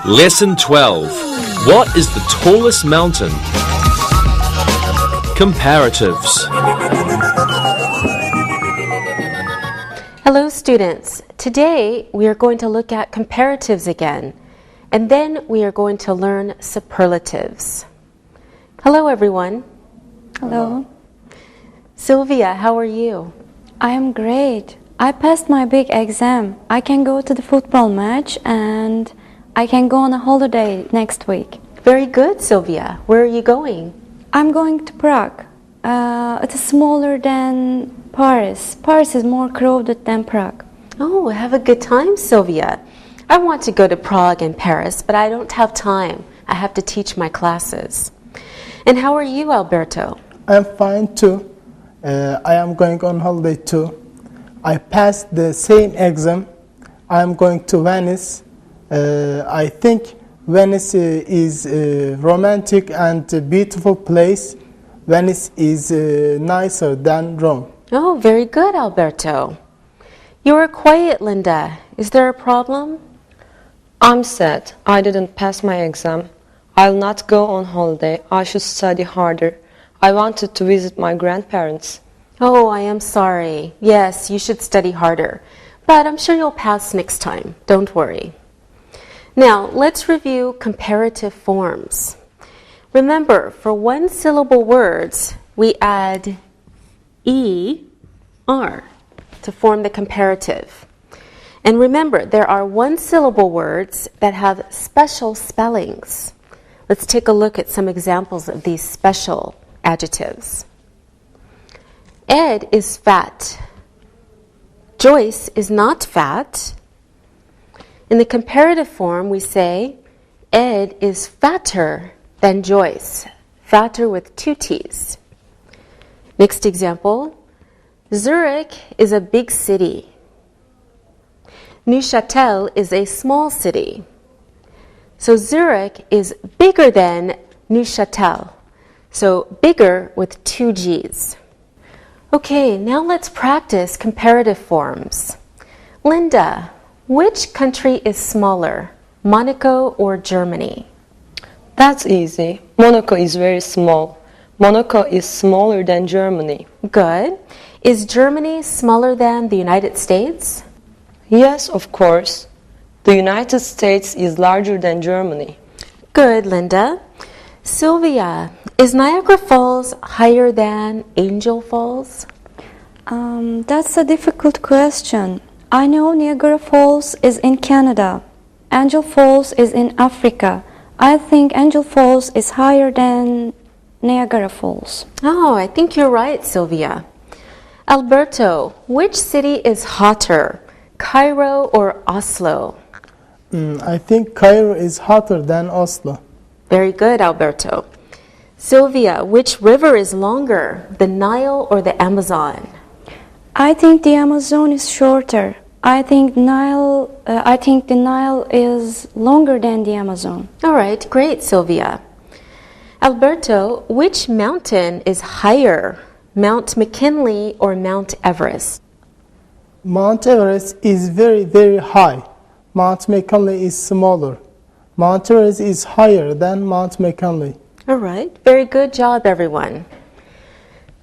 Lesson 12. What is the tallest mountain? Comparatives. Hello students. Today we are going to look at comparatives again, and then we are going to learn superlatives. Hello everyone. Hello. Sylvia, how are you? I am great. I passed my big exam. I can go to the football match and I can go on a holiday next week. Very good, Sylvia. Where are you going? I'm going to Prague. It is smaller than Paris. Paris is more crowded than Prague. Oh, have a good time, Sylvia. I want to go to Prague and Paris, but I don't have time. I have to teach my classes. And how are you, Alberto? I'm fine too. I am going on holiday too. I passed the same exam. I am going to Venice. I think Venice is a romantic and a beautiful place. Venice is nicer than Rome. Oh, very good, Alberto. You are quiet, Linda. Is there a problem? I'm sad. I didn't pass my exam. I'll not go on holiday. I should study harder. I wanted to visit my grandparents. Oh, I am sorry. Yes, you should study harder. But I'm sure you'll pass next time. Don't worry. Now, let's review comparative forms. Remember, for one-syllable words, we add ER to form the comparative. And remember, there are one-syllable words that have special spellings. Let's take a look at some examples of these special adjectives. Ed is fat. Joyce is not fat. In the comparative form, we say, Ed is fatter than Joyce. Fatter with two T's. Next example, Zurich is a big city. Neuchâtel is a small city. So Zurich is bigger than Neuchâtel. So bigger with two G's. Okay, now let's practice comparative forms. Linda, which country is smaller, Monaco or Germany? That's easy. Monaco is very small. Monaco is smaller than Germany. Good. Is Germany smaller than the United States? Yes, of course. The United States is larger than Germany. Good, Linda. Sylvia, is Niagara Falls higher than Angel Falls? That's a difficult question. I know Niagara Falls is in Canada. Angel Falls is in Africa. I think Angel Falls is higher than Niagara Falls. Oh, I think you're right, Sylvia. Alberto, which city is hotter, Cairo or Oslo? I think Cairo is hotter than Oslo. Very good, Alberto. Sylvia, which river is longer, the Nile or the Amazon? I think the Amazon is shorter. I think the Nile is longer than the Amazon. All right, great, Sylvia. Alberto, which mountain is higher, Mount McKinley or Mount Everest? Mount Everest is very, very high. Mount McKinley is smaller. Mount Everest is higher than Mount McKinley. All right, very good job, everyone.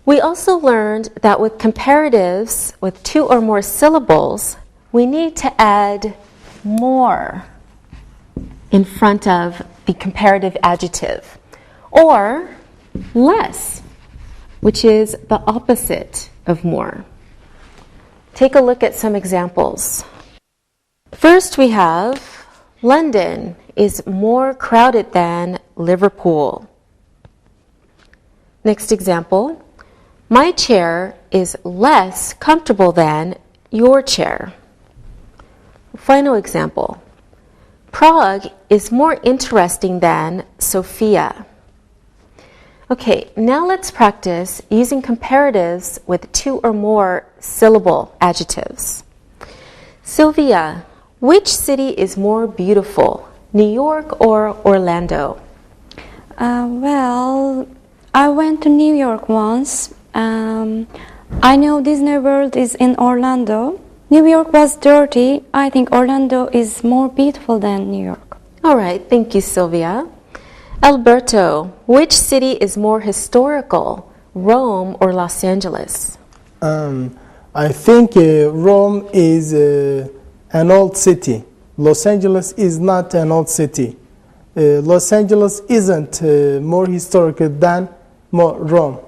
We also learned that with comparatives with two or more syllables, we need to add more in front of the comparative adjective, or less, which is the opposite of more. Take a look at some examples. First, we have London is more crowded than Liverpool. Next example, my chair is less comfortable than your chair. Final example, Prague is more interesting than Sofia. Okay, now let's practice using comparatives with two or more syllable adjectives. Sylvia, which city is more beautiful, New York or Orlando? Well, I went to New York once. I know Disney World is in Orlando. New York was dirty. I think Orlando is more beautiful than New York. All right, thank you, Sylvia. Alberto, which city is more historical, Rome or Los Angeles? I think Rome is an old city. Los Angeles is not an old city. Los Angeles isn't more historical than Rome.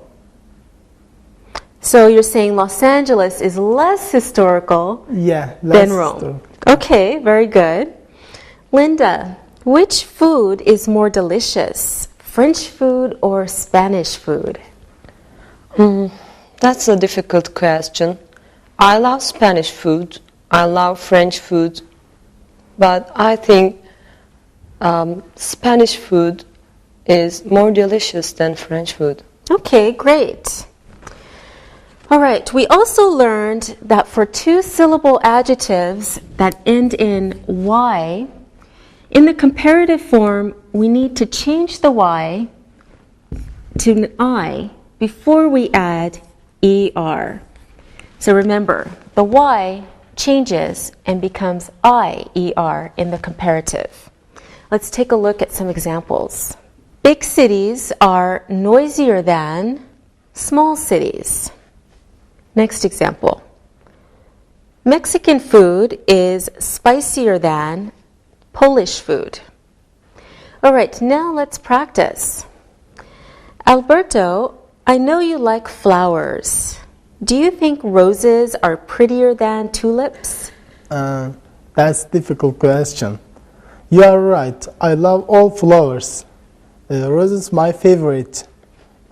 So you're saying Los Angeles is less historical Less than Rome. historical. Okay, very good. Linda, which food is more delicious, French food or Spanish food? That's a difficult question. I love Spanish food. I love French food. But I think Spanish food is more delicious than French food. Okay, great. All right, we also learned that for two-syllable adjectives that end in Y, in the comparative form, we need to change the Y to an I before we add ER. So remember, the Y changes and becomes IER in the comparative. Let's take a look at some examples. Big cities are noisier than small cities. Next example. Mexican food is spicier than Polish food. All right, now let's practice. Alberto, I know you like flowers. Do you think roses are prettier than tulips? That's a difficult question. You are right. I love all flowers. Roses my favorite.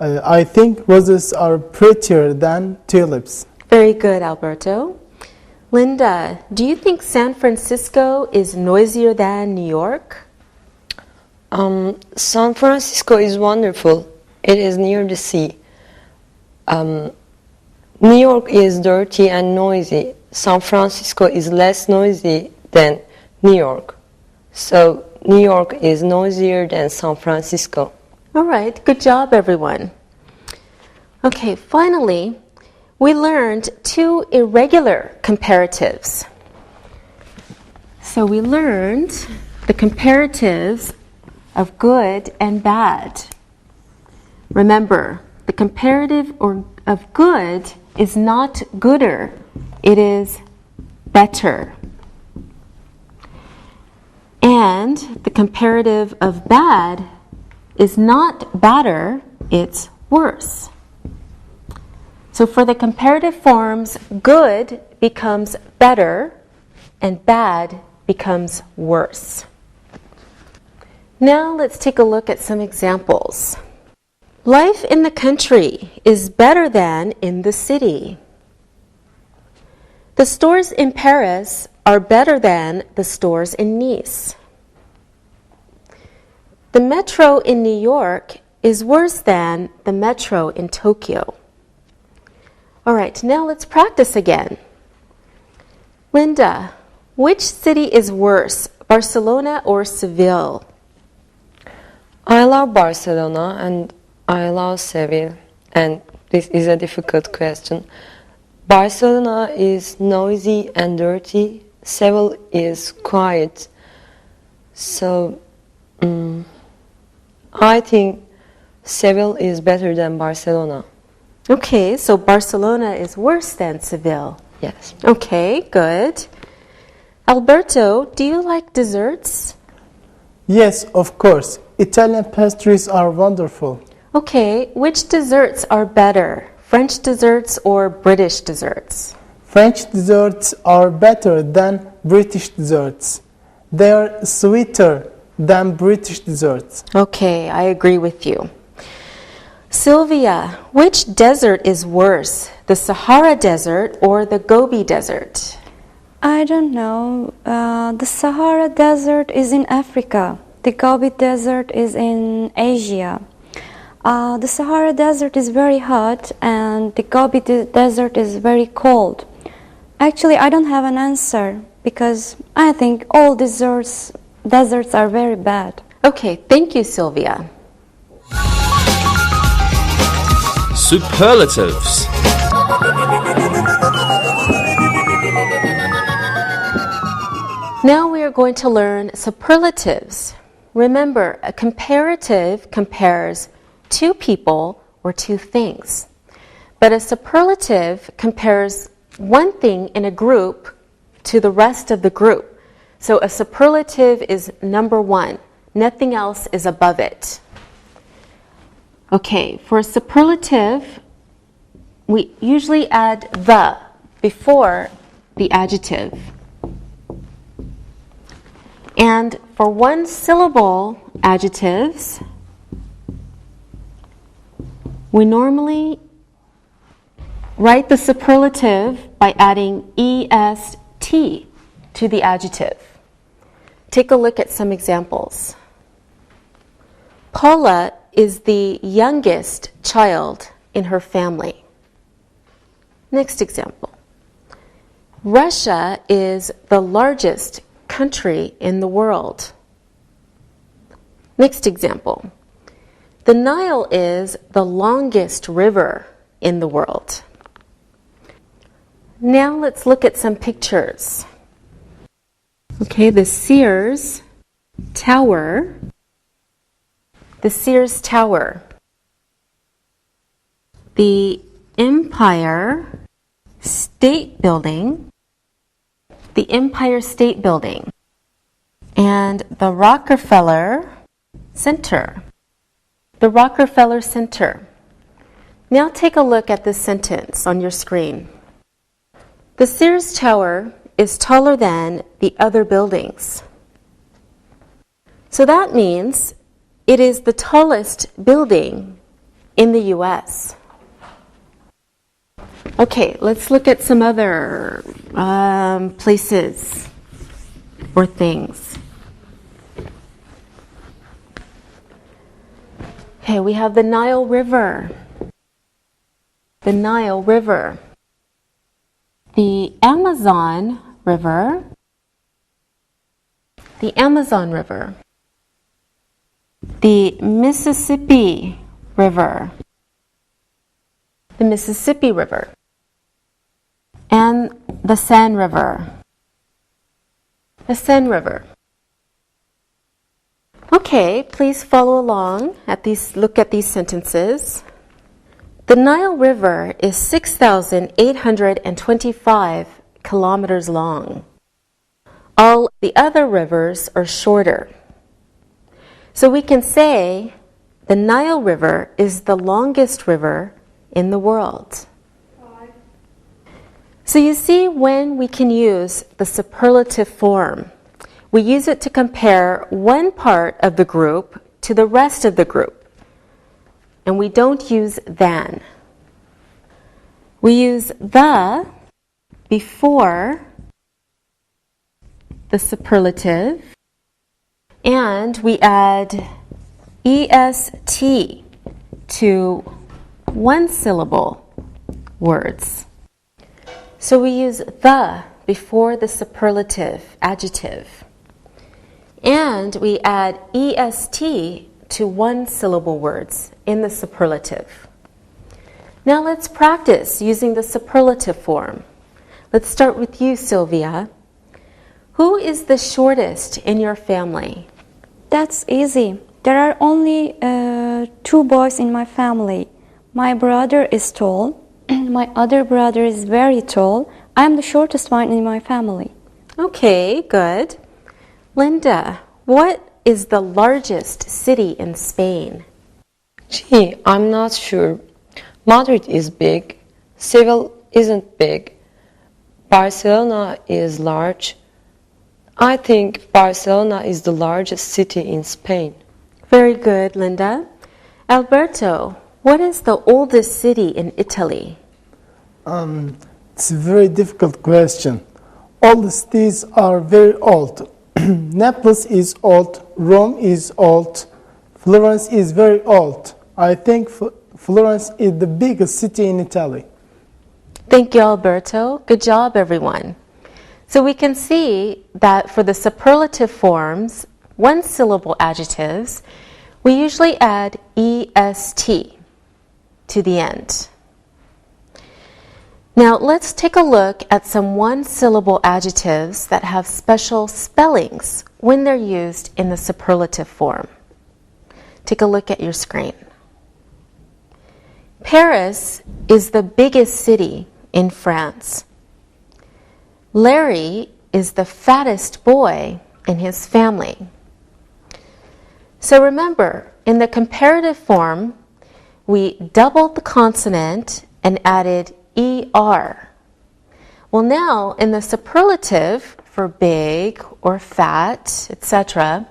I think roses are prettier than tulips. Very good, Alberto. Linda, do you think San Francisco is noisier than New York? San Francisco is wonderful. It is near the sea. New York is dirty and noisy. San Francisco is less noisy than New York. So New York is noisier than San Francisco. All right, good job, everyone. Okay, finally, we learned two irregular comparatives. So we learned the comparatives of good and bad. Remember, the comparative of good is not gooder, it is better. And the comparative of bad is not badder, it's worse. So for the comparative forms, good becomes better and bad becomes worse. Now let's take a look at some examples. Life in the country is better than in the city. The stores in Paris are better than the stores in Nice. The metro in New York is worse than the metro in Tokyo. All right, now let's practice again. Linda, which city is worse, Barcelona or Seville? I love Barcelona and I love Seville, and this is a difficult question. Barcelona is noisy and dirty. Seville is quiet. So I think Seville is better than Barcelona. Okay, so Barcelona is worse than Seville. Yes. Okay, good. Alberto, do you like desserts? Yes, of course. Italian pastries are wonderful. Okay, which desserts are better, French desserts or British desserts? French desserts are better than British desserts. They are sweeter than British desserts. Okay, I agree with you. Sylvia, which desert is worse, the Sahara Desert or the Gobi Desert? I don't know. The Sahara Desert is in Africa. The Gobi Desert is in Asia. The Sahara Desert is very hot and the Gobi Desert is very cold. Actually, I don't have an answer because I think all deserts are very bad. Okay, thank you, Sylvia. Superlatives. Now we are going to learn superlatives. Remember, a comparative compares two people or two things. But a superlative compares one thing in a group to the rest of the group. So a superlative is number one. Nothing else is above it. Okay, for a superlative, we usually add the before the adjective. And for one syllable adjectives, we normally write the superlative by adding est to the adjective. Take a look at some examples. Paula is the youngest child in her family. Next example. Russia is the largest country in the world. Next example. The Nile is the longest river in the world. Now let's look at some pictures. Okay, the Sears Tower. The Sears Tower. The Empire State Building. The Empire State Building. And the Rockefeller Center. The Rockefeller Center. Now take a look at this sentence on your screen. The Sears Tower is taller than the other buildings. So that means it is the tallest building in the U.S. Okay, let's look at some other places or things. Okay, we have the Nile River. The Nile River. The Amazon River. The Amazon River. The Mississippi River. The Mississippi River. And the Seine River. The Seine River. Okay, please follow along look at these sentences. The Nile River is 6,825 kilometers long. All the other rivers are shorter. So we can say the Nile River is the longest river in the world. So you see when we can use the superlative form. We use it to compare one part of the group to the rest of the group. And we don't use than. We use the before the superlative, and we add est to one syllable words. So we use the before the superlative adjective. And we add est to one syllable words in the superlative. Now let's practice using the superlative form. Let's start with you, Sylvia. Who is the shortest in your family? That's easy. There are only 2 boys in my family. My brother is tall. My other brother is very tall. I am the shortest one in my family. Okay, good. Linda, what is the largest city in Spain? Gee, I'm not sure. Madrid is big. Seville isn't big. Barcelona is large. I think Barcelona is the largest city in Spain. Very good, Linda. Alberto, what is the oldest city in Italy? It's a very difficult question. All the cities are very old. Naples is old, Rome is old, Florence is very old. I think Florence is the biggest city in Italy. Thank you, Alberto. Good job, everyone. So we can see that for the superlative forms, one-syllable adjectives, we usually add est to the end. Now let's take a look at some one-syllable adjectives that have special spellings when they're used in the superlative form. Take a look at your screen. Paris is the biggest city in France. Larry is the fattest boy in his family. So remember, in the comparative form, we doubled the consonant and added ER. Well, now in the superlative for big or fat, etc.,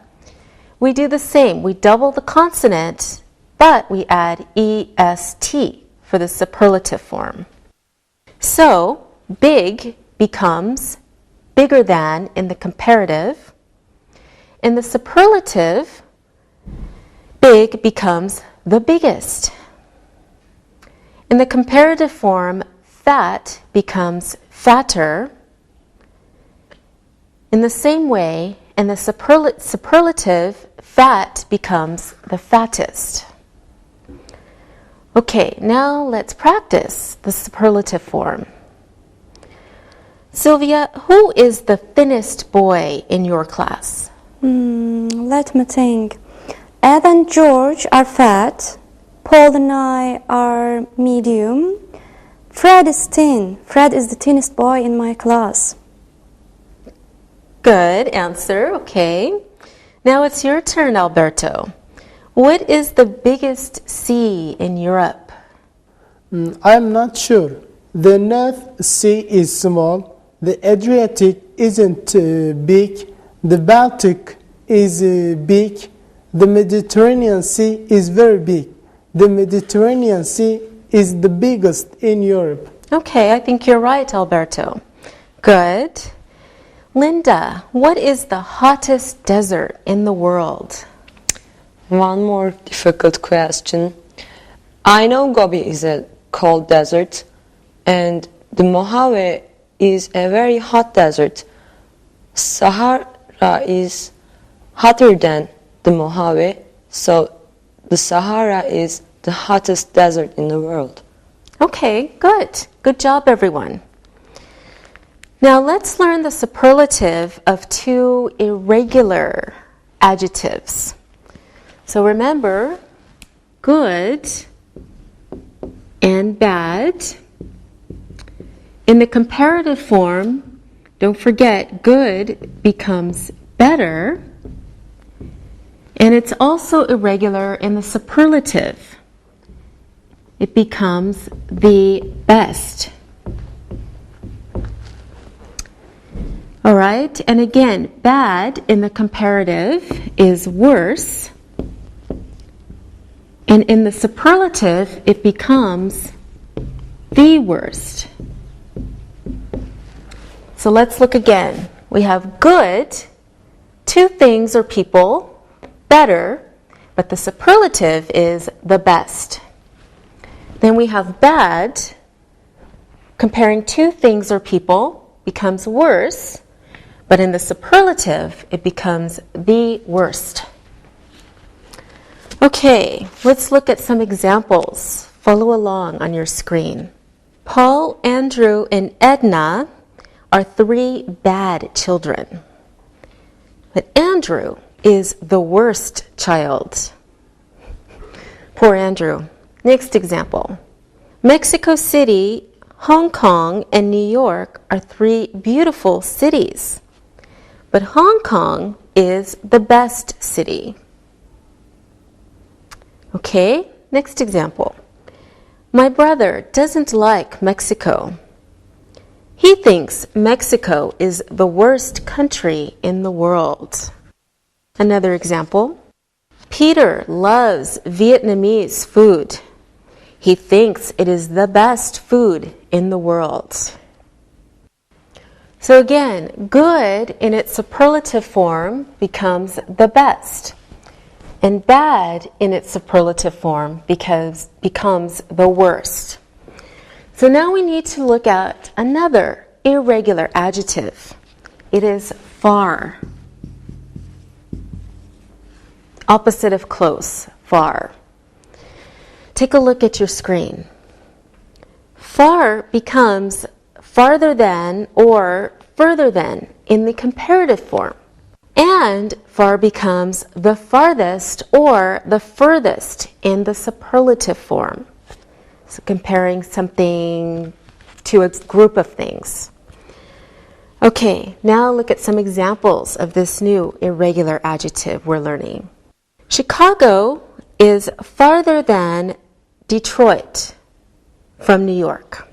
we do the same. We double the consonant, but we add EST for the superlative form. So, big becomes bigger than in the comparative. In the superlative, big becomes the biggest. In the comparative form, fat becomes fatter. In the same way, in the superlative, fat becomes the fattest. Okay, now let's practice the superlative form. Sylvia, who is the thinnest boy in your class? Let me think. Ed and George are fat. Paul and I are medium. Fred is thin. Fred is the thinnest boy in my class. Good answer, okay. Now it's your turn, Alberto. What is the biggest sea in Europe? I'm not sure. The North Sea is small. The Adriatic isn't big. The Baltic is big. The Mediterranean Sea is very big. The Mediterranean Sea is the biggest in Europe. Okay, I think you're right, Alberto. Good. Linda, what is the hottest desert in the world? One more difficult question. I know Gobi is a cold desert, and the Mojave is a very hot desert. Sahara is hotter than the Mojave, so the Sahara is the hottest desert in the world. Okay, good. Good job, everyone. Now let's learn the superlative of two irregular adjectives. So remember, good and bad. In the comparative form, don't forget, good becomes better. And it's also irregular in the superlative. It becomes the best. All right, and again, bad in the comparative is worse. And in the superlative, it becomes the worst. So let's look again. We have good, two things or people, better, but the superlative is the best. Then we have bad, comparing two things or people becomes worse, but in the superlative, it becomes the worst. Okay, let's look at some examples. Follow along on your screen. Paul, Andrew, and Edna are three bad children. But Andrew is the worst child. Poor Andrew. Next example. Mexico City, Hong Kong, and New York are three beautiful cities. But Hong Kong is the best city. Okay, next example. My brother doesn't like Mexico. He thinks Mexico is the worst country in the world. Another example. Peter loves Vietnamese food. He thinks it is the best food in the world. So again, good in its superlative form becomes the best. And bad in its superlative form becomes the worst. So now we need to look at another irregular adjective. It is far. Opposite of close, far. Take a look at your screen. Far becomes farther than or further than in the comparative form. And far becomes the farthest or the furthest in the superlative form. So comparing something to a group of things. Okay, now look at some examples of this new irregular adjective we're learning. Chicago is farther than Detroit from New York.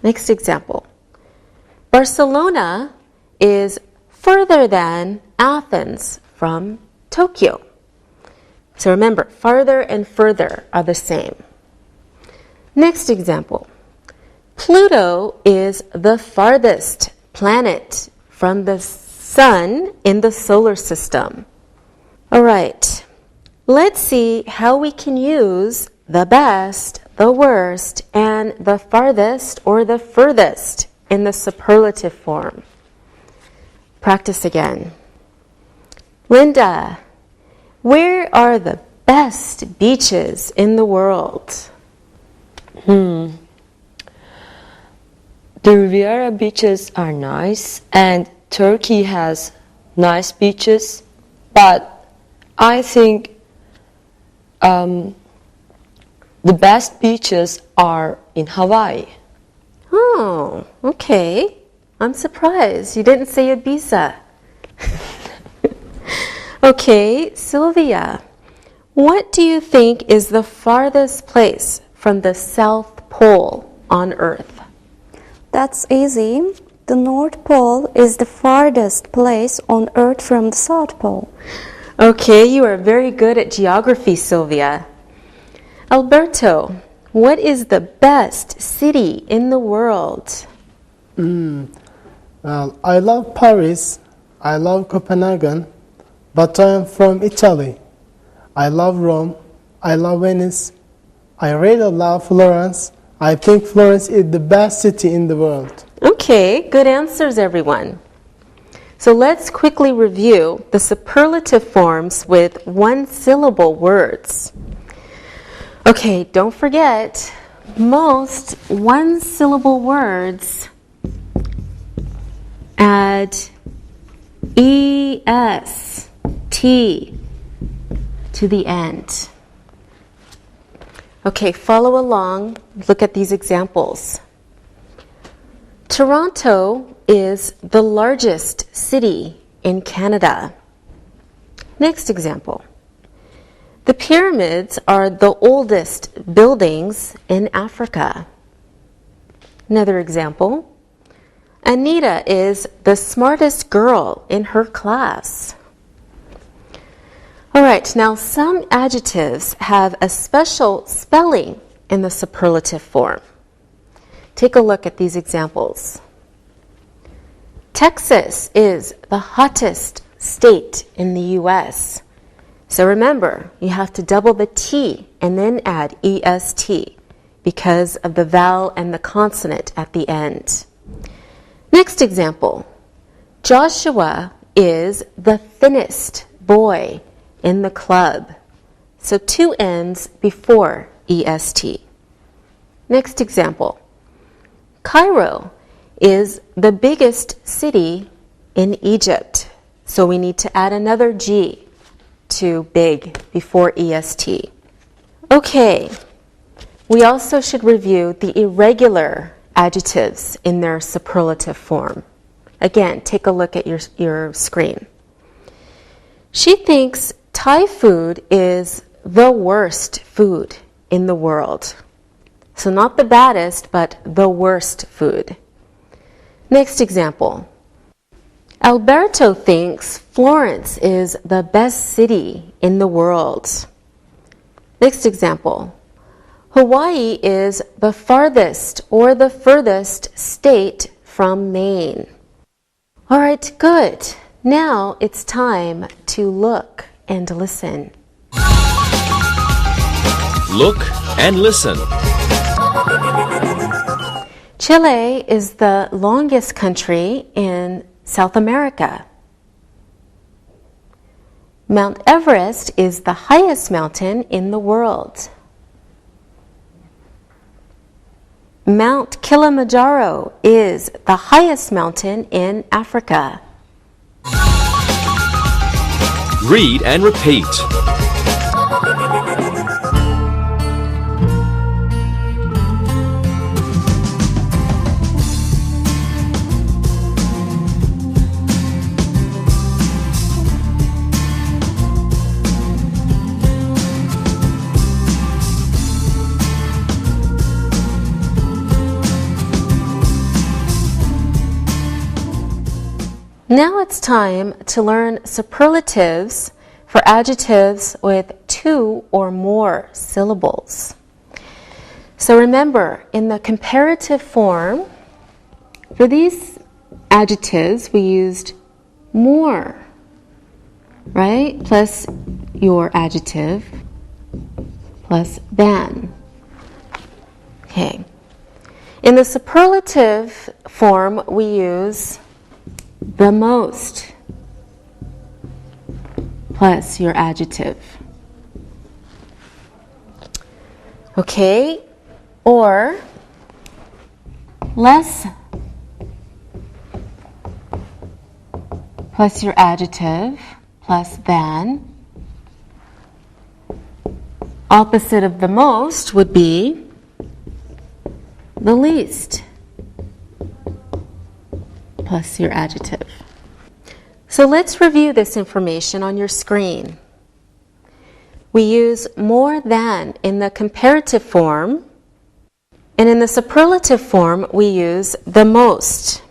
Next example. Barcelona is further than Athens from Tokyo. So remember, farther and further are the same. Next example. Pluto is the farthest planet from the sun in the solar system. All right, let's see how we can use the best, the worst, and the farthest or the furthest in the superlative form. Practice again. Linda, where are the best beaches in the world? The Riviera beaches are nice, and Turkey has nice beaches, but I think the best beaches are in Hawaii. Oh, okay. I'm surprised you didn't say Ibiza. Okay, Sylvia, what do you think is the farthest place from the South Pole on Earth? That's easy. The North Pole is the farthest place on Earth from the South Pole. Okay, you are very good at geography, Sylvia. Alberto, what is the best city in the world? Well, I love Paris, I love Copenhagen, but I am from Italy. I love Rome, I love Venice, I really love Florence. I think Florence is the best city in the world. Okay, good answers, everyone. So let's quickly review the superlative forms with one-syllable words. Okay, don't forget, most one-syllable words add EST to the end. Okay, follow along. Look at these examples. Toronto is the largest city in Canada. Next example. The pyramids are the oldest buildings in Africa. Another example. Anita is the smartest girl in her class. All right, now some adjectives have a special spelling in the superlative form. Take a look at these examples. Texas is the hottest state in the U.S. So remember, you have to double the T and then add EST because of the vowel and the consonant at the end. Next example. Joshua is the thinnest boy in the club. So two N's before EST. Next example. Cairo is the biggest city in Egypt. So we need to add another G to big before EST. Okay, we also should review the irregular adjectives in their superlative form. Again, take a look at your screen. She thinks Thai food is the worst food in the world. So not the baddest, but the worst food. Next example. Alberto thinks Florence is the best city in the world. Next example. Hawaii is the farthest or the furthest state from Maine. All right, good. Now it's time to look and listen. Look and listen. Chile is the longest country in South America. Mount Everest is the highest mountain in the world. Mount Kilimanjaro is the highest mountain in Africa. Read and repeat. Now it's time to learn superlatives for adjectives with 2 or more syllables. So remember, in the comparative form, for these adjectives we used more, right? Plus your adjective plus than. Okay. In the superlative form we use the most plus your adjective. Okay, or less plus your adjective plus than. Opposite of the most would be the least plus your adjective. So let's review this information on your screen. We use more than in the comparative form, and in the superlative form we use the most.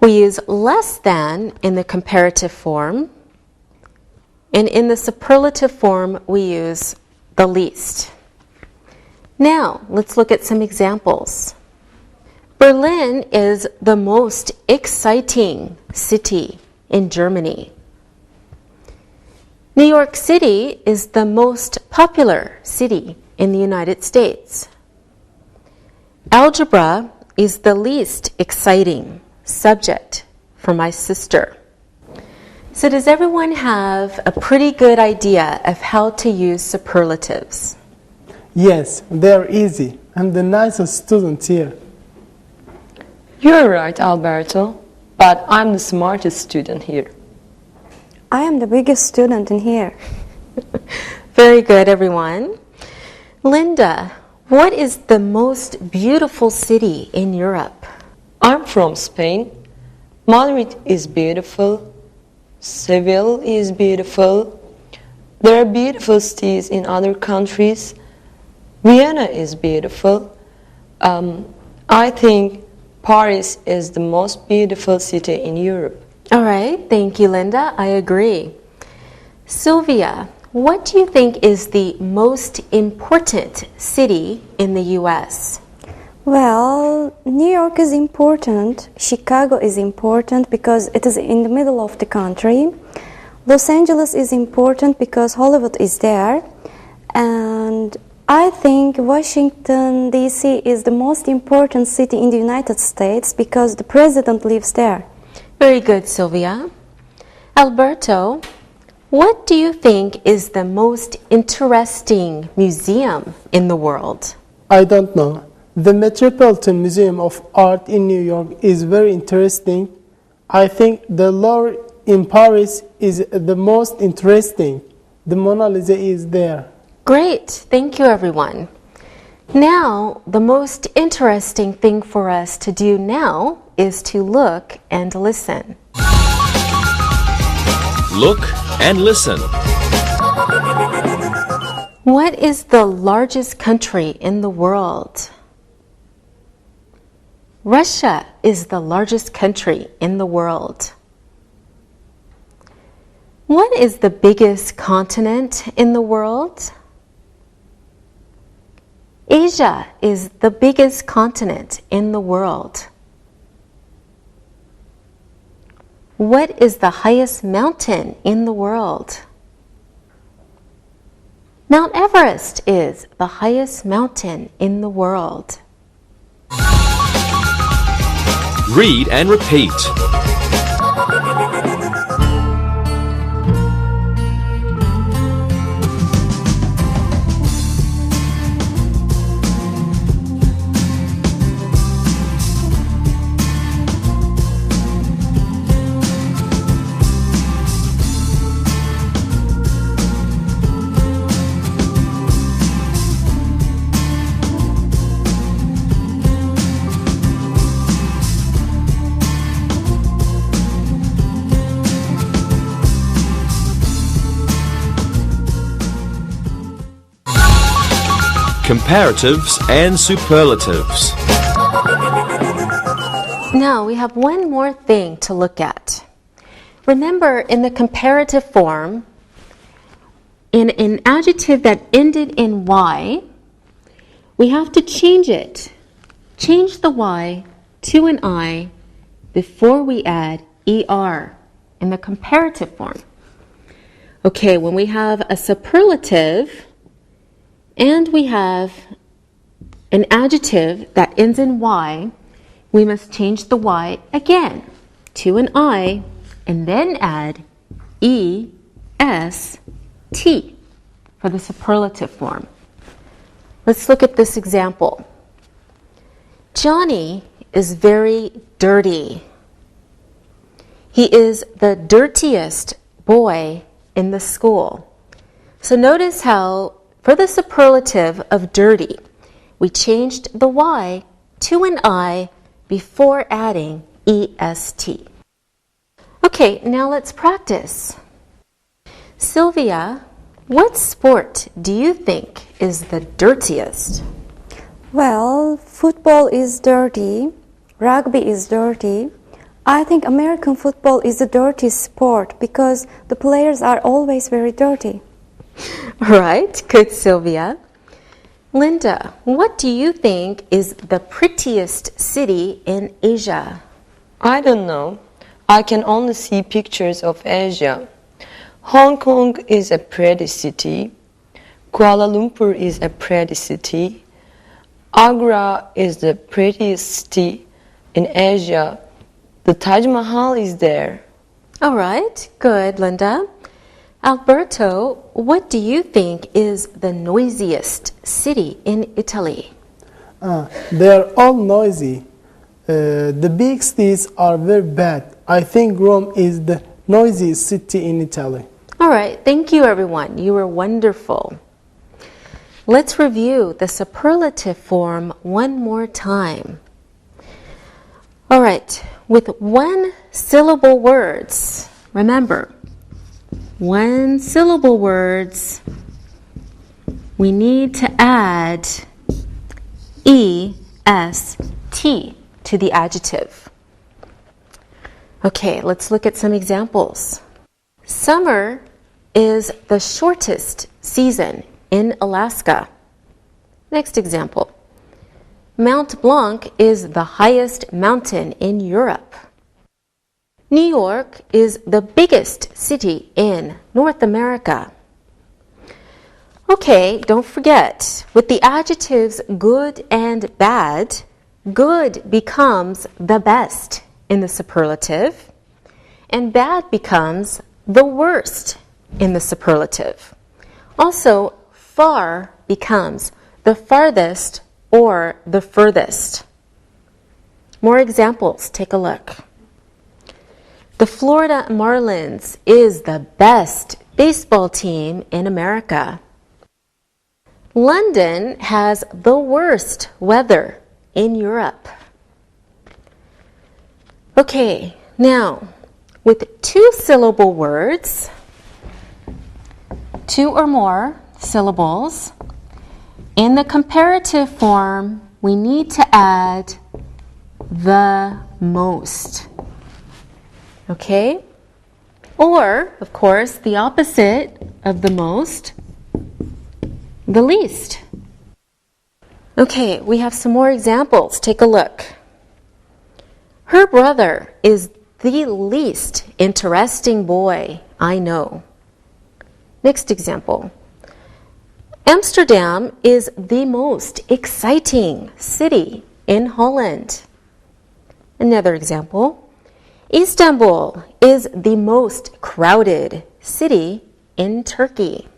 We use less than in the comparative form, and in the superlative form we use the least. Now, let's look at some examples. Berlin is the most exciting city in Germany. New York City is the most popular city in the United States. Algebra is the least exciting subject for my sister. So does everyone have a pretty good idea of how to use superlatives? Yes, they're easy. I'm the nicest student here. You're right, Alberto, but I'm the smartest student here. I am the biggest student in here. Very good, everyone. Linda, what is the most beautiful city in Europe? I'm from Spain. Madrid is beautiful. Seville is beautiful. There are beautiful cities in other countries. Vienna is beautiful. I think Paris is the most beautiful city in Europe. All right, thank you, Linda. I agree. Sylvia, what do you think is the most important city in the U.S.? Well, New York is important, Chicago is important because it is in the middle of the country, Los Angeles is important because Hollywood is there, and I think Washington, D.C. is the most important city in the United States because the president lives there. Very good, Sylvia. Alberto, what do you think is the most interesting museum in the world? I don't know. The Metropolitan Museum of Art in New York is very interesting. I think the Louvre in Paris is the most interesting. The Mona Lisa is there. Great, thank you, everyone. Now, the most interesting thing for us to do now is to look and listen. Look and listen. What is the largest country in the world? Russia is the largest country in the world. What is the biggest continent in the world? Asia is the biggest continent in the world. What is the highest mountain in the world? Mount Everest is the highest mountain in the world. Read and repeat. comparatives and superlatives. Now we have one more thing to look at. Remember, in the comparative form, in an adjective that ended in Y, we have to change it. Change the Y to an I before we add ER in the comparative form. Okay, when we have a superlative and we have an adjective that ends in Y, we must change the Y again to an I and then add EST for the superlative form. Let's look at this example. Johnny is very dirty. He is the dirtiest boy in the school. So notice how, for the superlative of dirty, we changed the Y to an I before adding EST. Okay, now let's practice. Sylvia, what sport do you think is the dirtiest? Well, football is dirty, rugby is dirty. I think American football is the dirtiest sport because the players are always very dirty. Right, good Sylvia. Linda, what do you think is the prettiest city in Asia? I don't know. I can only see pictures of Asia. Hong Kong is a pretty city. Kuala Lumpur is a pretty city. Agra is the prettiest city in Asia. The Taj Mahal is there. All right, good, Linda. Alberto, what do you think is the noisiest city in Italy? They are all noisy. The big cities are very bad. I think Rome is the noisiest city in Italy. All right, thank you, everyone. You were wonderful. Let's review the superlative form one more time. All right, with one syllable words, remember, one syllable words, we need to add EST to the adjective. Okay, let's look at some examples. Summer is the shortest season in Alaska. Next example. Mount Blanc is the highest mountain in Europe. New York is the biggest city in North America. Okay, don't forget, with the adjectives good and bad, good becomes the best in the superlative, and bad becomes the worst in the superlative. Also, far becomes the farthest or the furthest. More examples, take a look. The Florida Marlins is the best baseball team in America. London has the worst weather in Europe. Okay, now with two-syllable words, two or more syllables, in the comparative form, we need to add the most. Okay? Or, of course, the opposite of the most, the least. Okay, we have some more examples. Take a look. Her brother is the least interesting boy I know. Next example. Amsterdam is the most exciting city in Holland. Another example. Istanbul is the most crowded city in Turkey.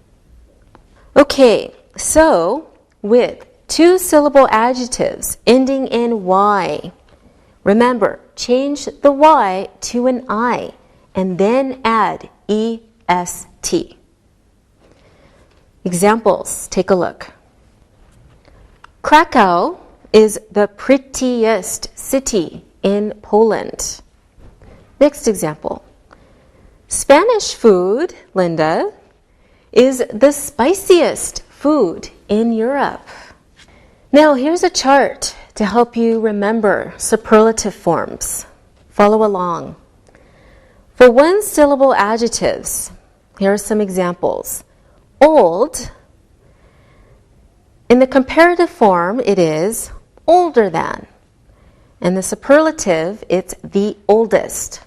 Okay, so with two-syllable adjectives ending in Y, remember, change the Y to an I and then add EST. Examples, take a look. Krakow is the prettiest city in Poland. Next example. Spanish food, Linda, is the spiciest food in Europe. Now here's a chart to help you remember superlative forms. Follow along. For one-syllable adjectives, here are some examples. Old, in the comparative form, it is older than. In the superlative, it's the oldest.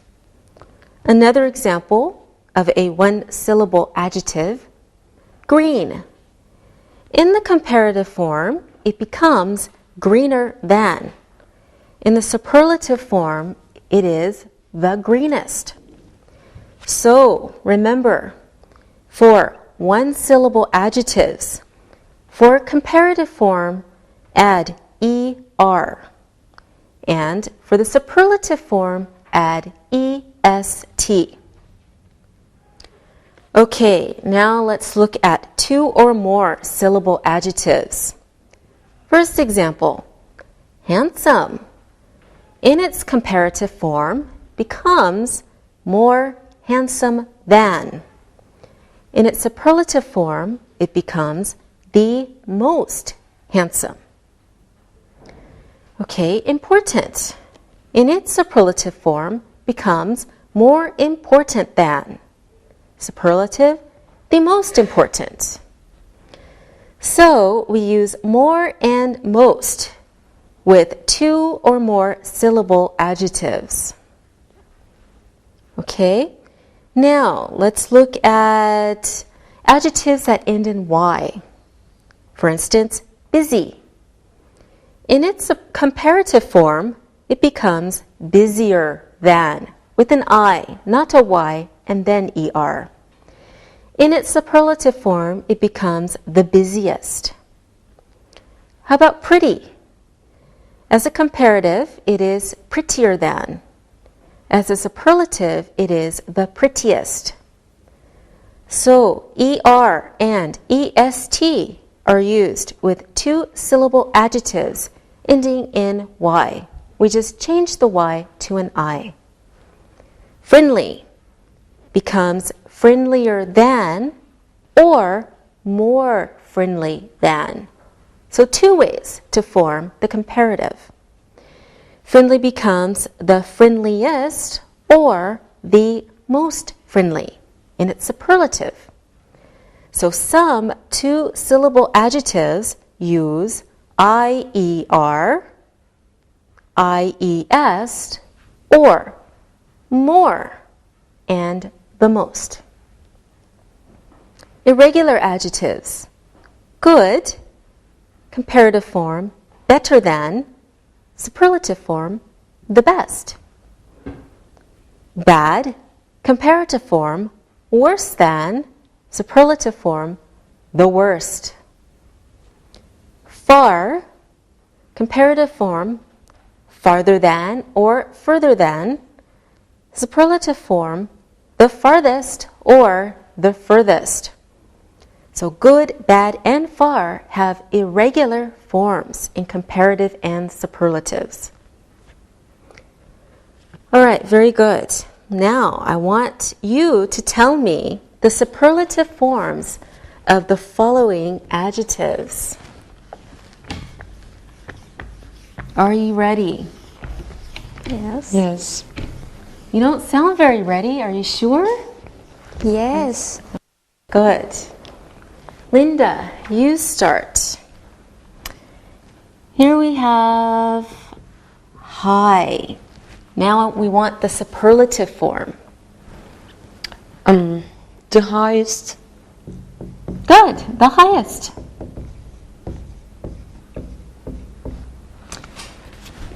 Another example of a one-syllable adjective, green. In the comparative form, it becomes greener than. In the superlative form, it is the greenest. So, remember, for one-syllable adjectives, for comparative form, add ER. And for the superlative form, add EST. Okay, now let's look at two or more syllable adjectives. First example, handsome. In its comparative form, becomes more handsome than. In its superlative form, it becomes the most handsome. Okay, important. In its superlative form, becomes more important than. Superlative, the most important. So we use more and most with two or more syllable adjectives. Okay, now let's look at adjectives that end in Y. For instance, busy. In its comparative form, it becomes busier than, with an I, not a Y, and then ER. In its superlative form, it becomes the busiest. How about pretty? As a comparative, it is prettier than. As a superlative, it is the prettiest. So, ER and EST are used with two-syllable adjectives ending in Y. We just change the Y to an I. Friendly becomes friendlier than or more friendly than. So two ways to form the comparative. Friendly becomes the friendliest or the most friendly in its superlative. So some two-syllable adjectives use IER, IES, or more and the most. Irregular adjectives. Good, comparative form, better than, superlative form, the best. Bad, comparative form, worse than, superlative form, the worst. Far, comparative form, farther than or further than, superlative form, the farthest or the furthest. So good, bad, and far have irregular forms in comparative and superlatives. All right, very good. Now I want you to tell me the superlative forms of the following adjectives. Are you ready? Yes. Yes. You don't sound very ready. Are you sure? Yes. Good. Linda, you start. Here we have high. Now we want the superlative form. The highest. Good, the highest.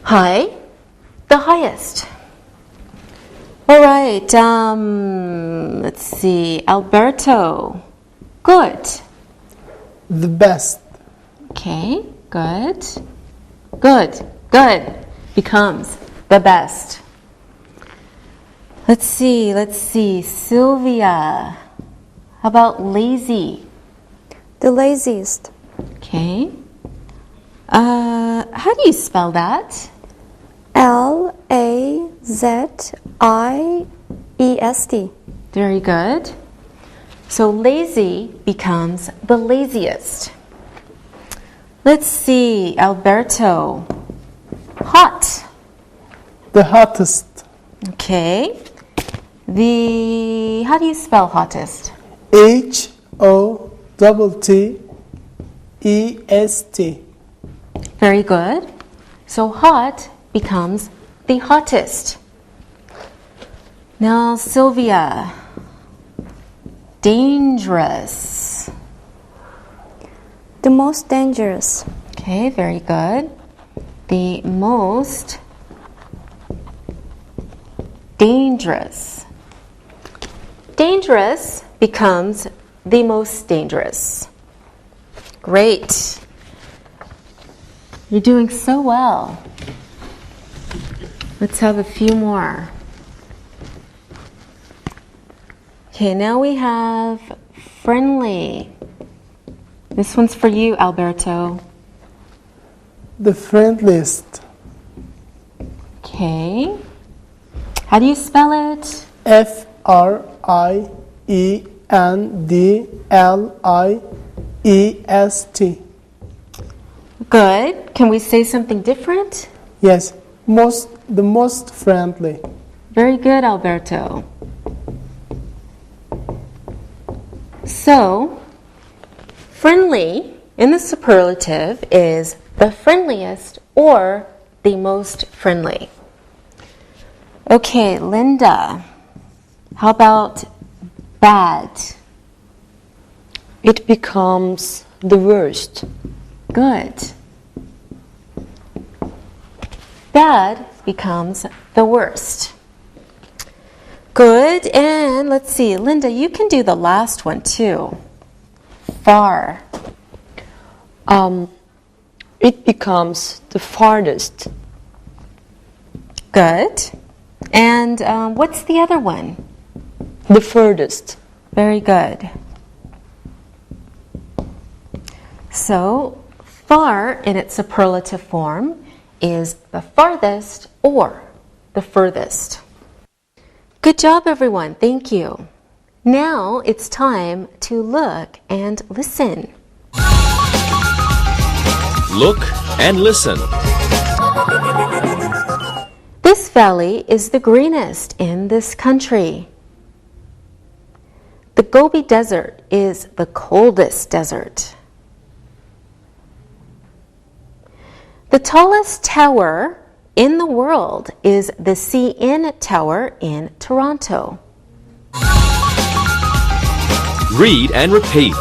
High, the highest. All right, let's see, Alberto. Good. The best. Okay, good. Good, good. Becomes the best. Let's see, Sylvia. How about lazy? The laziest. Okay. How do you spell that? L-A-Z-I-E-S-T. Very good. So lazy becomes the laziest. Let's see, Alberto. Hot. The hottest. Okay. How do you spell hottest? HOTTEST. Very good. So hot becomes the hottest. Now, Sylvia. Dangerous. The most dangerous. Okay, very good. The most dangerous. Dangerous becomes the most dangerous. Great. You're doing so well. Let's have a few more. Okay, now we have friendly. This one's for you, Alberto. The friendliest. Okay. How do you spell it? FRIENDLIEST. Good. Can we say something different? Yes, the most friendly. Very good, Alberto. So, friendly in the superlative is the friendliest or the most friendly. Okay, Linda, how about bad? It becomes the worst. Good. Bad becomes the worst. Good, and let's see, Linda, you can do the last one too. Far. It becomes the farthest. Good. And what's the other one? The furthest. Very good. So, far in its superlative form is the farthest or the furthest. Good job, everyone. Thank you. Now it's time to look and listen. Look and listen. This valley is the greenest in this country. The Gobi Desert is the coldest desert. The tallest tower in the world is the CN Tower in Toronto. Read and repeat.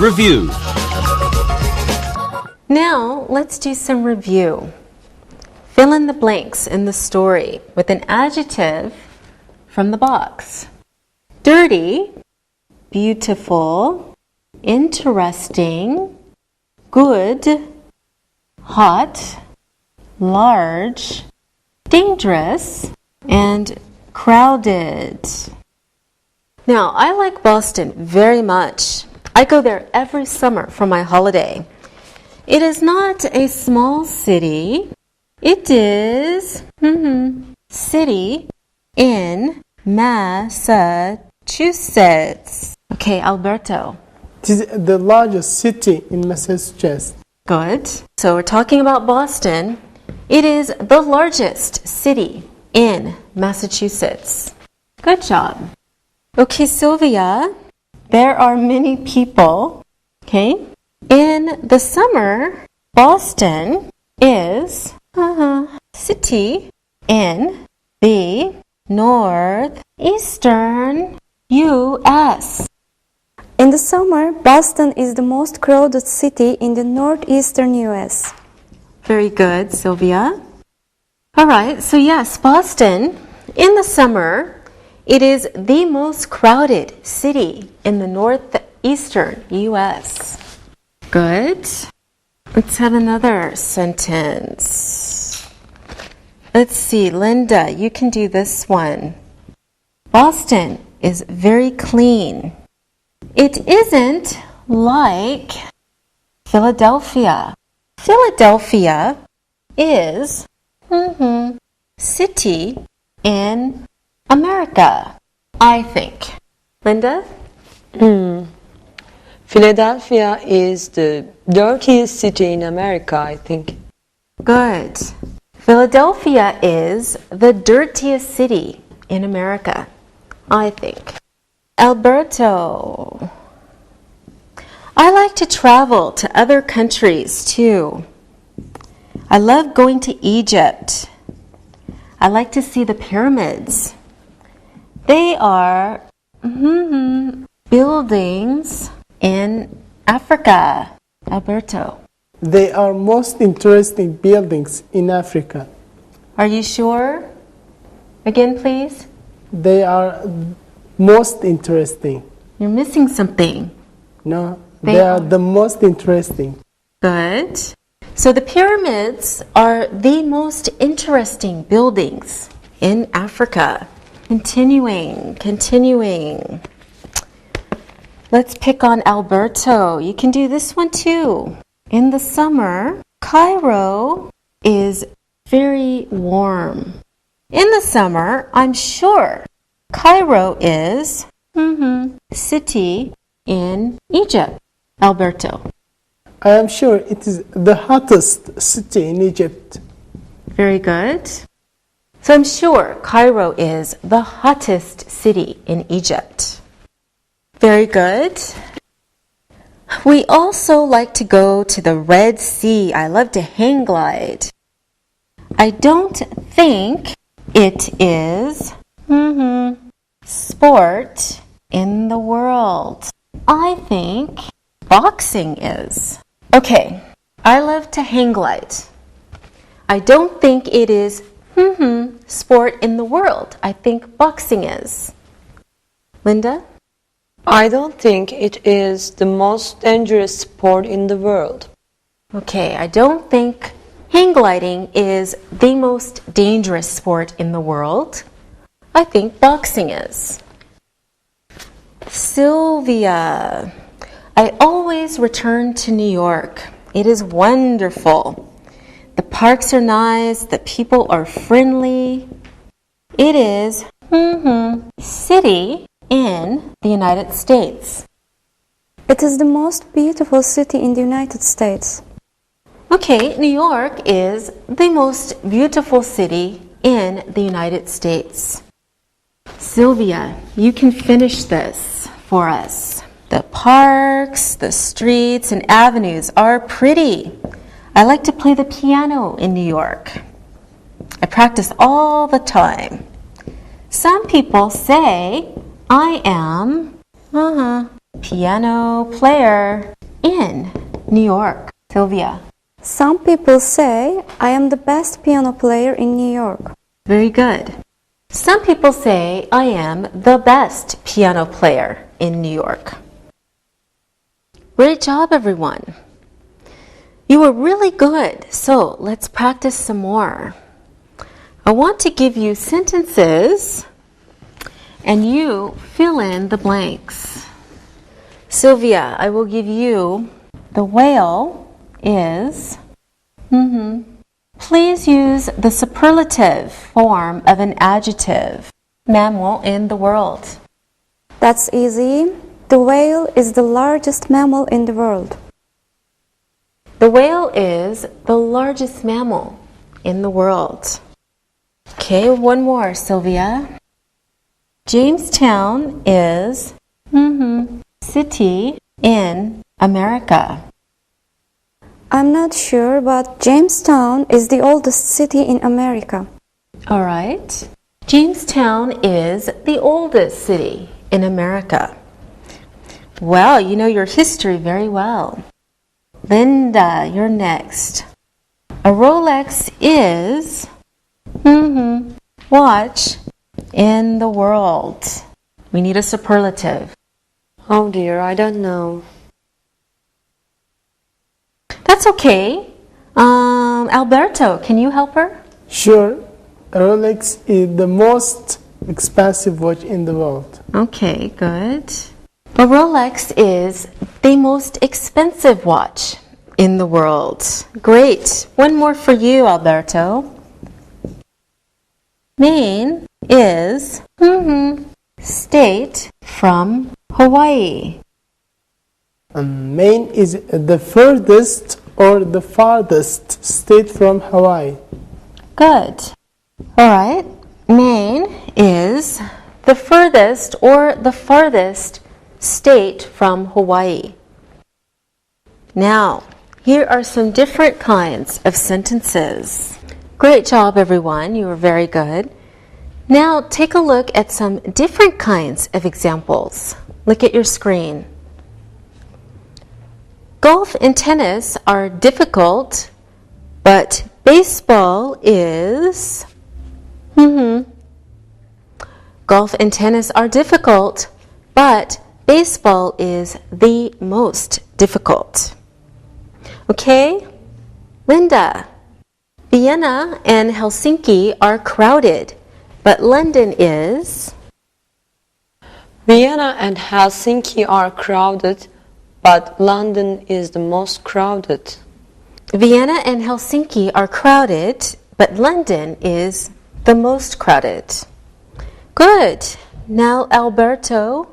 Review. Now, let's do some review. Fill in the blanks in the story with an adjective from the box. Dirty, beautiful, interesting, good, hot, large, dangerous, and crowded. Now, I like Boston very much. I go there every summer for my holiday. It is not a small city. It is city in Massachusetts. Okay, Alberto. It is the largest city in Massachusetts. Good. So we're talking about Boston. It is the largest city in Massachusetts. Good job. Okay, Sylvia. There are many people, okay? In the summer, Boston is city in the northeastern U.S. In the summer, Boston is the most crowded city in the northeastern U.S. Very good, Sylvia. All right, so yes, Boston, in the summer, it is the most crowded city in the northeastern U.S. Good. Let's have another sentence. Let's see, Linda, you can do this one. Boston is very clean. It isn't like Philadelphia. Philadelphia is city in America, I think. Linda? Philadelphia is the dirtiest city in America, I think. Good. Philadelphia is the dirtiest city in America, I think. Alberto. I like to travel to other countries too. I love going to Egypt. I like to see the pyramids. They are buildings in Africa. Alberto. They are most interesting buildings in Africa. Are you sure? Again, please. They are most interesting. You're missing something. No, they are the most interesting. Good. So the pyramids are the most interesting buildings in Africa. Continuing. Let's pick on Alberto. You can do this one too. In the summer, Cairo is very warm. In the summer, I'm sure Cairo is city in Egypt. Alberto. I am sure it is the hottest city in Egypt. Very good. So I'm sure Cairo is the hottest city in Egypt. Very good. We also like to go to the Red Sea. I love to hang glide. I don't think it is sport in the world. I think boxing is. Okay, I love to hang glide. I don't think it is sport in the world. I think boxing is. Linda? I don't think it is the most dangerous sport in the world. Okay, I don't think hang gliding is the most dangerous sport in the world. I think boxing is. Sylvia, I always return to New York. It is wonderful. The parks are nice, the people are friendly. It is city in the United States. It is the most beautiful city in the United States. Okay, New York is the most beautiful city in the United States. Sylvia, you can finish this for us. The parks, the streets, and avenues are pretty. I like to play the piano in New York. I practice all the time. Some people say I am piano player in New York. Sylvia. Some people say I am the best piano player in New York. Very good. Some people say I am the best piano player in New York. Great job, everyone. You were really good, so let's practice some more. I want to give you sentences and you fill in the blanks. Sylvia, I will give you the whale is. Please use the superlative form of an adjective. Mammal in the world. That's easy. The whale is the largest mammal in the world. The whale is the largest mammal in the world. Okay, one more, Sylvia. Jamestown is city in America. I'm not sure, but Jamestown is the oldest city in America. All right. Jamestown is the oldest city in America. Wow, you know your history very well. Linda, you're next. A Rolex is watch in the world. We need a superlative. Oh dear, I don't know. That's okay. Alberto, can you help her? Sure. Rolex is the most expensive watch in the world. Okay, good. A Rolex is the most expensive watch in the world. Great. One more for you, Alberto. Maine is state from Hawaii. Maine is the furthest or the farthest state from Hawaii. Good. All right. Maine is the furthest or the farthest state from Hawaii. Now, here are some different kinds of sentences. Great job, everyone. You were very good. Now, take a look at some different kinds of examples. Look at your screen. Golf and tennis are difficult, but baseball is... Golf and tennis are difficult, but baseball is the most difficult. Okay? Linda, Vienna and Helsinki are crowded, but London is... Vienna and Helsinki are crowded, but London is the most crowded. Vienna and Helsinki are crowded, but London is the most crowded. Good. Now, Alberto,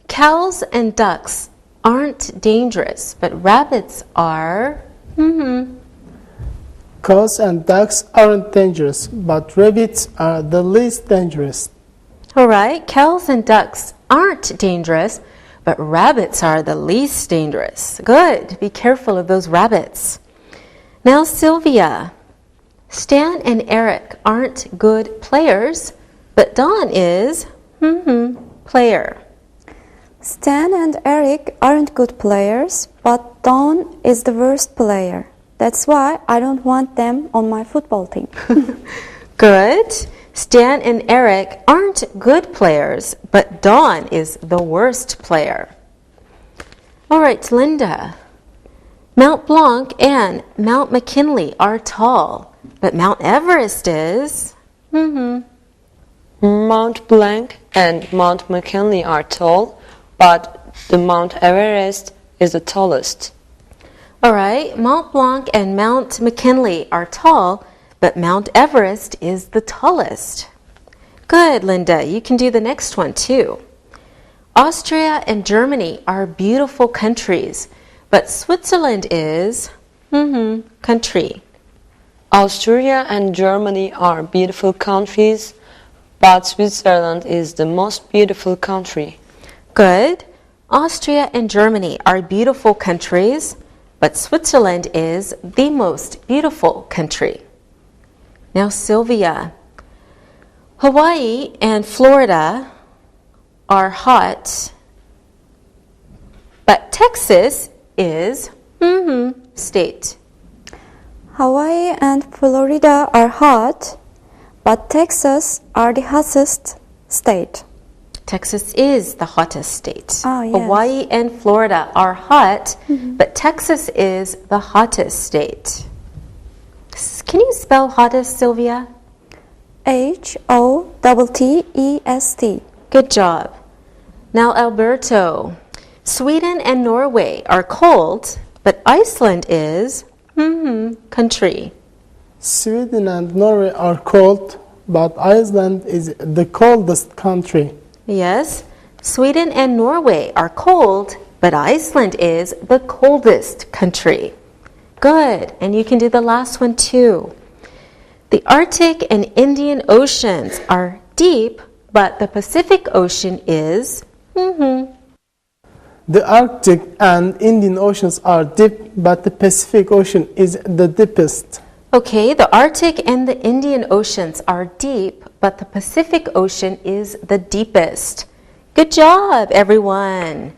cows and ducks aren't dangerous, but rabbits are... Cows and ducks aren't dangerous, but rabbits are the least dangerous. All right, cows and ducks aren't dangerous, but rabbits are the least dangerous. Good. Be careful of those rabbits. Now, Sylvia, Stan and Eric aren't good players, but Don is, player. Stan and Eric aren't good players, but Don is the worst player. That's why I don't want them on my football team. Good. Stan and Eric aren't good players, but Don is the worst player. All right, Linda. Mount Blanc and Mount McKinley are tall, but Mount Everest is... Mount Blanc and Mount McKinley are tall, but the Mount Everest is the tallest. All right, Mont Blanc and Mount McKinley are tall, but Mount Everest is the tallest. Good, Linda. You can do the next one too. Austria and Germany are beautiful countries, but Switzerland is country. Austria and Germany are beautiful countries, but Switzerland is the most beautiful country. Good. Austria and Germany are beautiful countries, but Switzerland is the most beautiful country. Now, Sylvia, Hawaii and Florida are hot, but Texas is state. Hawaii and Florida are hot, but Texas are the hottest state. Texas is the hottest state. Oh, yes. Hawaii and Florida are hot, but Texas is the hottest state. Can you spell hottest, Sylvia? Hottest. Good job. Now, Alberto, Sweden and Norway are cold, but Iceland is country. Sweden and Norway are cold, but Iceland is the coldest country. Yes, Sweden and Norway are cold, but Iceland is the coldest country. Good, and you can do the last one too. The Arctic and Indian Oceans are deep, but the Pacific Ocean is... The Arctic and Indian Oceans are deep, but the Pacific Ocean is the deepest. Okay, the Arctic and the Indian Oceans are deep, but the Pacific Ocean is the deepest. Good job, everyone.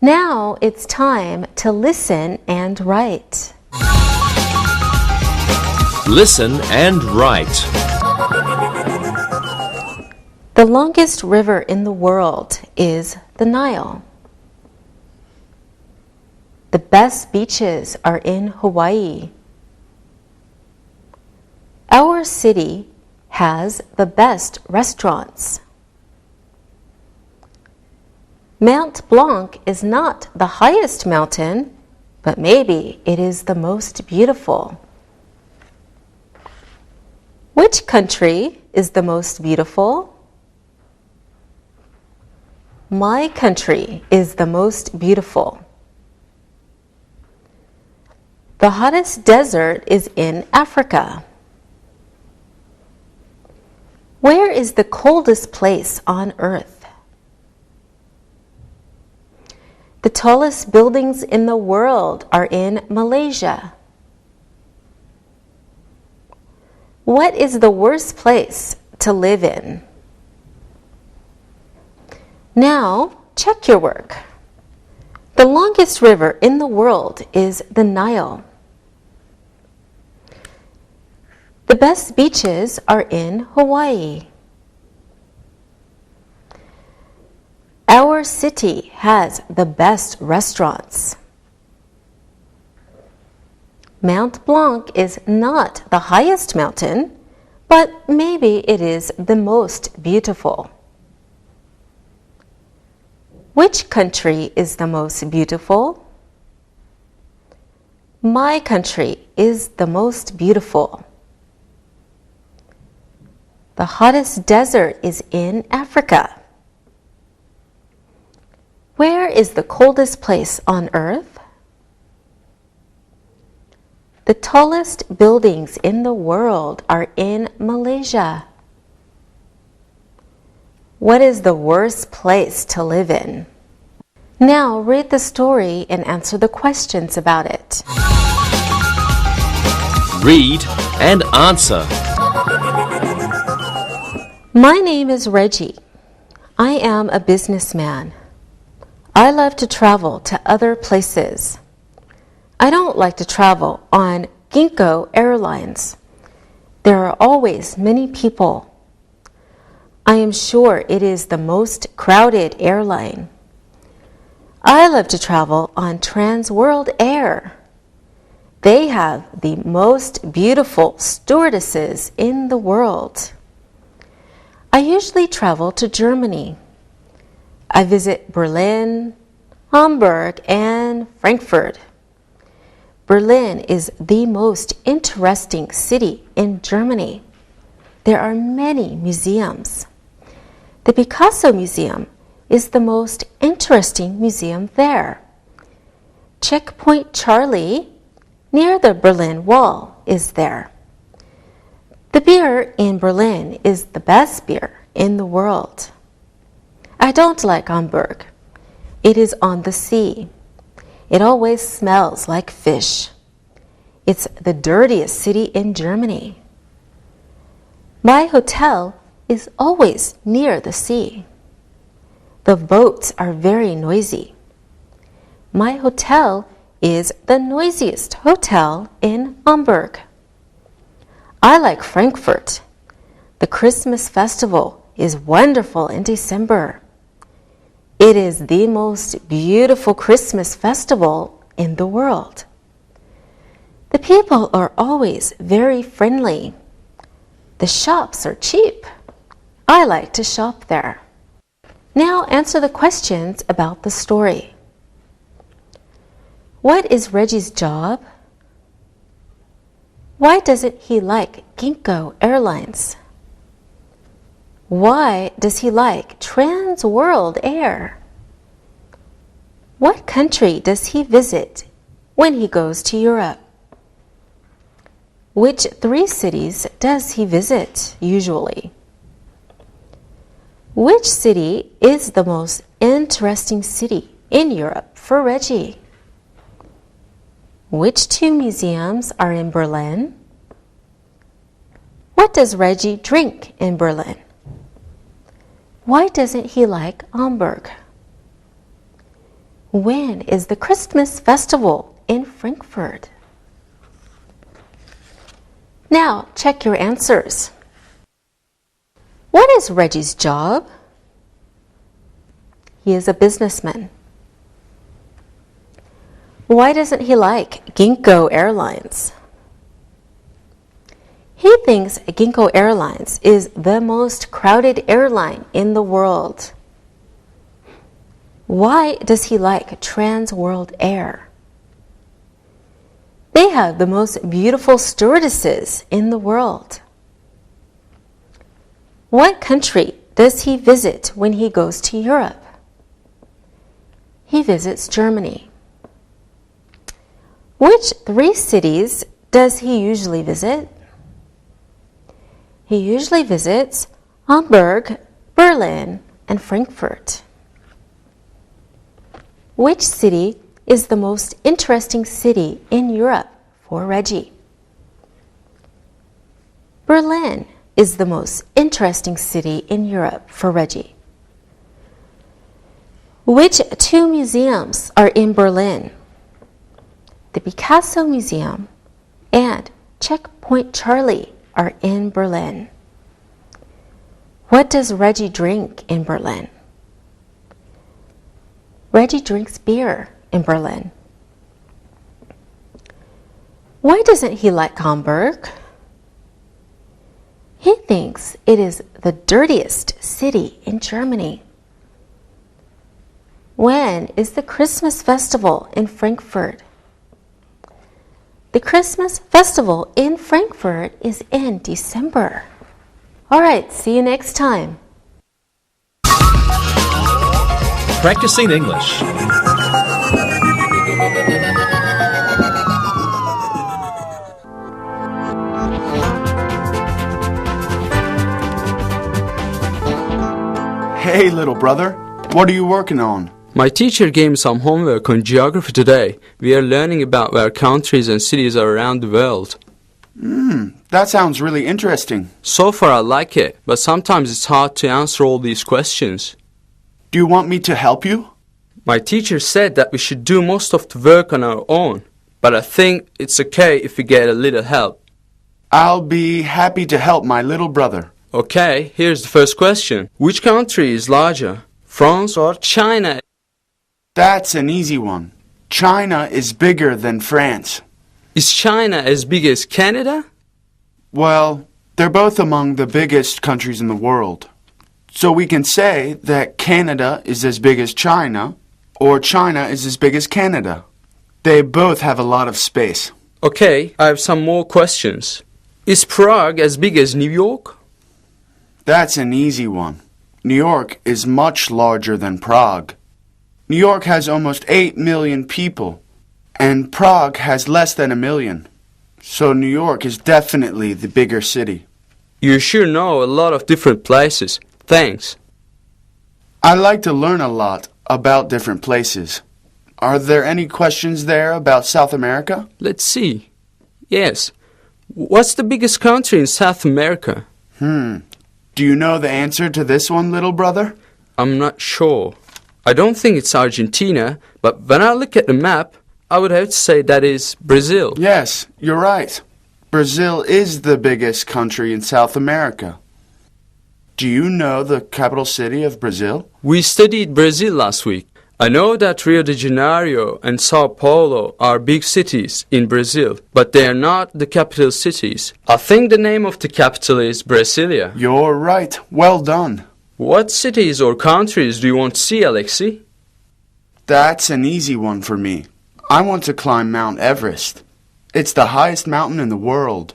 Now it's time to listen and write. Listen and write. The longest river in the world is the Nile. The best beaches are in Hawaii. Our city has the best restaurants? Mount Blanc is not the highest mountain, but maybe it is the most beautiful. Which country is the most beautiful? My country is the most beautiful. The hottest desert is in Africa. Where is the coldest place on earth? The tallest buildings in the world are in Malaysia. What is the worst place to live in? Now, check your work. The longest river in the world is the Nile. The best beaches are in Hawaii. Our city has the best restaurants. Mount Blanc is not the highest mountain, but maybe it is the most beautiful. Which country is the most beautiful? My country is the most beautiful. The hottest desert is in Africa. Where is the coldest place on earth? The tallest buildings in the world are in Malaysia. What is the worst place to live in? Now read the story and answer the questions about it. Read and answer. My name is Reggie. I am a businessman. I love to travel to other places. I don't like to travel on Ginkgo Airlines. There are always many people. I am sure it is the most crowded airline. I love to travel on Trans World Air. They have the most beautiful stewardesses in the world. I usually travel to Germany. I visit Berlin, Hamburg, and Frankfurt. Berlin is the most interesting city in Germany. There are many museums. The Picasso Museum is the most interesting museum there. Checkpoint Charlie, near the Berlin Wall, is there. The beer in Berlin is the best beer in the world. I don't like Hamburg. It is on the sea. It always smells like fish. It's the dirtiest city in Germany. My hotel is always near the sea. The boats are very noisy. My hotel is the noisiest hotel in Hamburg. I like Frankfurt. The Christmas festival is wonderful in December. It is the most beautiful Christmas festival in the world. The people are always very friendly. The shops are cheap. I like to shop there. Now answer the questions about the story. What is Reggie's job? Why doesn't he like Ginkgo Airlines? Why does he like Trans World Air? What country does he visit when he goes to Europe? Which 3 cities does he visit usually? Which city is the most interesting city in Europe for Reggie? Which 2 museums are in Berlin? What does Reggie drink in Berlin? Why doesn't he like Hamburg? When is the Christmas festival in Frankfurt? Now check your answers. What is Reggie's job? He is a businessman. Why doesn't he like Ginkgo Airlines? He thinks Ginkgo Airlines is the most crowded airline in the world. Why does he like Trans World Air? They have the most beautiful stewardesses in the world. What country does he visit when he goes to Europe? He visits Germany. Which 3 cities does he usually visit? He usually visits Hamburg, Berlin, and Frankfurt. Which city is the most interesting city in Europe for Reggie? Berlin is the most interesting city in Europe for Reggie. Which 2 museums are in Berlin? The Picasso Museum and Checkpoint Charlie are in Berlin. What does Reggie drink in Berlin? Reggie drinks beer in Berlin. Why doesn't he like Hamburg? He thinks it is the dirtiest city in Germany. When is the Christmas festival in Frankfurt? The Christmas festival in Frankfurt is in December. All right, see you next time. Practicing English. Hey, little brother. What are you working on? My teacher gave me some homework on geography today. We are learning about where countries and cities are around the world. That sounds really interesting. So far I like it, but sometimes it's hard to answer all these questions. Do you want me to help you? My teacher said that we should do most of the work on our own, but I think it's okay if we get a little help. I'll be happy to help my little brother. Okay, here's the first question. Which country is larger, France or China? That's an easy one. China is bigger than France. Is China as big as Canada? Well, they're both among the biggest countries in the world. So we can say that Canada is as big as China, or China is as big as Canada. They both have a lot of space. Okay, I have some more questions. Is Prague as big as New York? That's an easy one. New York is much larger than Prague. New York has almost 8 million people, and Prague has less than 1 million. So New York is definitely the bigger city. You sure know a lot of different places. Thanks. I like to learn a lot about different places. Are there any questions there about South America? Let's see. Yes. What's the biggest country in South America? Do you know the answer to this one, little brother? I'm not sure. I don't think it's Argentina, but when I look at the map, I would have to say that is Brazil. Yes, you're right. Brazil is the biggest country in South America. Do you know the capital city of Brazil? We studied Brazil last week. I know that Rio de Janeiro and Sao Paulo are big cities in Brazil, but they are not the capital cities. I think the name of the capital is Brasilia. You're right. Well done. What cities or countries do you want to see, Alexei? That's an easy one for me. I want to climb Mount Everest. It's the highest mountain in the world.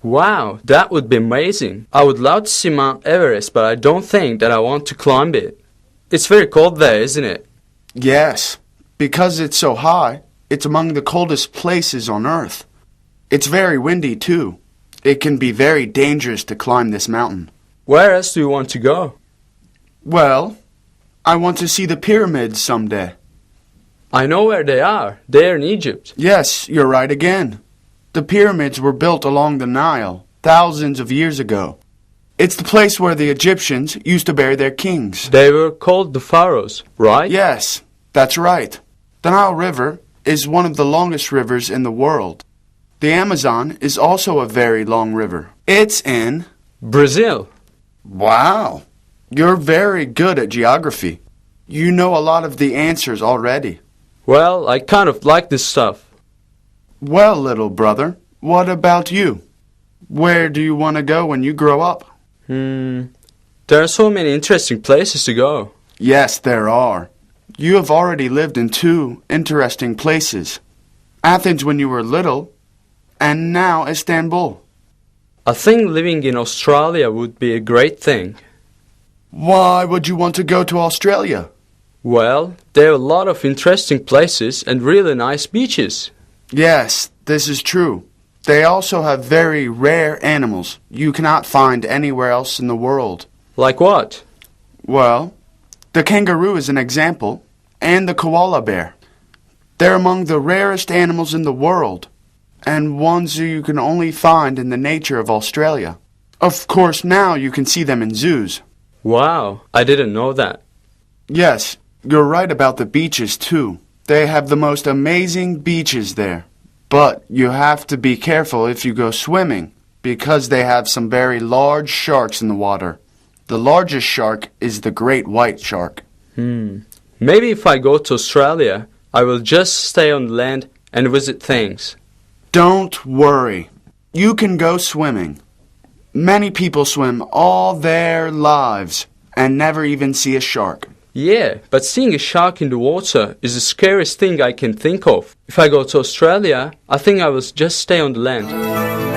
Wow, that would be amazing. I would love to see Mount Everest, but I don't think that I want to climb it. It's very cold there, isn't it? Yes, because it's so high, it's among the coldest places on Earth. It's very windy, too. It can be very dangerous to climb this mountain. Where else do you want to go? Well, I want to see the pyramids someday. I know where they are. They're in Egypt. Yes, you're right again. The pyramids were built along the Nile thousands of years ago. It's the place where the Egyptians used to bury their kings. They were called the pharaohs, right? Yes, that's right. The Nile River is one of the longest rivers in the world. The Amazon is also a very long river. It's in Brazil. Wow, you're very good at geography. You know a lot of the answers already. Well, I kind of like this stuff. Well, little brother, what about you? Where do you want to go when you grow up? There are so many interesting places to go. Yes, there are. You have already lived in 2 interesting places. Athens when you were little, and now Istanbul. I think living in Australia would be a great thing. Why would you want to go to Australia? Well, there are a lot of interesting places and really nice beaches. Yes, this is true. They also have very rare animals you cannot find anywhere else in the world. Like what? Well, the kangaroo is an example, and the koala bear. They're among the rarest animals in the world, and ones you can only find in the nature of Australia. Of course, now you can see them in zoos. Wow, I didn't know that. Yes, you're right about the beaches too. They have the most amazing beaches there. But you have to be careful if you go swimming, because they have some very large sharks in the water. The largest shark is the great white shark. Maybe if I go to Australia, I will just stay on land and visit things. Don't worry. You can go swimming. Many people swim all their lives and never even see a shark. Yeah, but seeing a shark in the water is the scariest thing I can think of. If I go to Australia, I think I will just stay on the land.